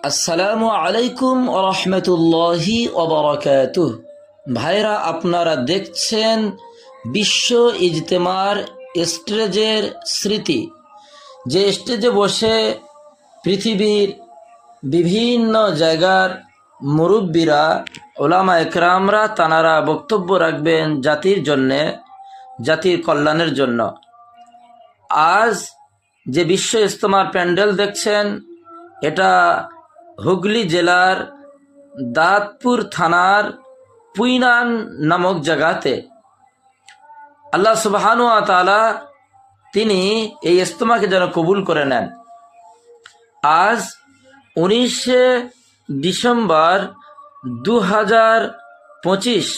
আসসালামু আলাইকুম রহমতুল্লাহি ওবরাকাতুহ। ভাইরা, আপনারা দেখছেন বিশ্ব ইজতেমার স্টেজের স্মৃতি, যে স্টেজে বসে পৃথিবীর বিভিন্ন জায়গার মুরব্বীরা, ওলামা একরামরা তানারা বক্তব্য রাখবেন জাতির জন্যে, জাতির কল্যাণের জন্য। আজ যে বিশ্ব ইজতেমার প্যান্ডেল দেখছেন, এটা হুগলি জেলার দাঁতপুর থানার পুইনান নামক জায়গাতে। আল্লাহ সুবহানাহু ওয়া তাআলা তিনি এই ইজতেমাকে যেন কবুল করে নেন। আজ 19 ডিসেম্বর 2025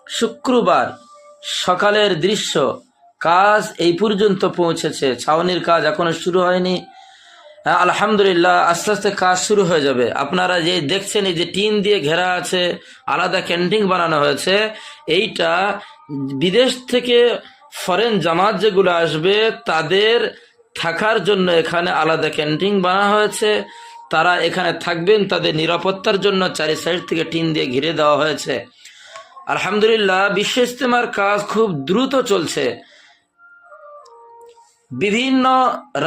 শুক্রবার সকালের দৃশ্য। কাজ এই পর্যন্ত পৌঁছেছে, ছাউনির কাজ এখনো শুরু হয়নি। আলহামদুলিল্লাহ, আস্তে আস্তে কাজ শুরু হয়ে যাবে। আপনারা যে দেখছেন, এই যে টিন দিয়ে ঘেরা আছে, আলাদা ক্যান্টিন বানানো হয়েছে। এইটা বিদেশ থেকে ফরেন জামাত যেগুলো আসবে তাদের থাকার জন্য এখানে আলাদা ক্যান্টিন বানানো হয়েছে। তারা এখানে থাকবেন, তাদের নিরাপত্তার জন্য চারি সাইড থেকে টিন দিয়ে ঘিরে দেওয়া হয়েছে। আলহামদুলিল্লাহ, বিশ্ব ইজতেমার কাজ খুব দ্রুত চলছে। বিভিন্ন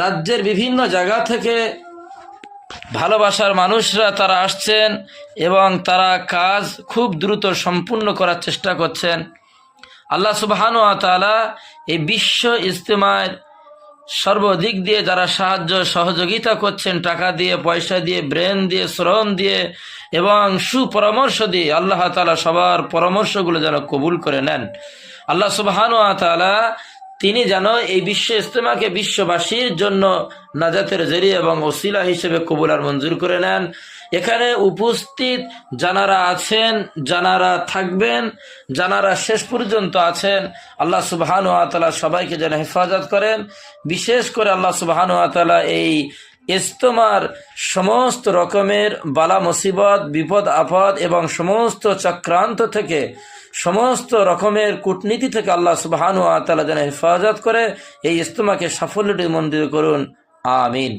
রাজ্যের বিভিন্ন জায়গা থেকে ভালোবাসার মানুষরা তারা আসছেন এবং তারা কাজ খুব দ্রুত সম্পূর্ণ করার চেষ্টা করছেন। আল্লাহ সুবহানাহু ওয়া তাআলা এই বিশ্ব ইজতেমার সর্বদিক দিয়ে যারা সাহায্য সহযোগিতা করছেন, টাকা দিয়ে, পয়সা দিয়ে, ব্রেন দিয়ে, শ্রম দিয়ে এবং সুপরামর্শ দিয়ে, আল্লাহ তাআলা সবার পরামর্শগুলো যেন কবুল করে নেন। আল্লাহ সুবহানাহু ওয়া তাআলা তিনি যেন এই বিশ্ব ইজতেমাকে বিশ্ববাসীর জন্য নাজাতের জরিয়া এবং ওসিলা হিসেবে কবুল আর মঞ্জুর করে নেন। এখানে উপস্থিত যারা আছেন, যারা থাকবেন, যারা শেষ পর্যন্ত আছেন, আল্লাহ সুবহানাহু ওয়া তাআলা সবাইকে যেন হেফাজত করেন। বিশেষ করে আল্লাহ সুবহানাহু ওয়া তাআলা এই ইজতেমার সমস্ত রকমের বালা মুসিবত, বিপদ আপদ এবং সমস্ত চক্রান্ত থেকে, সমস্ত রকমের কূটনীতি থেকে আল্লাহ সুবহানাহু ওয়া তাআলা যেন হেফাজত করে এই ইজতেমাকে সাফল্যমণ্ডিত করুন। আমিন।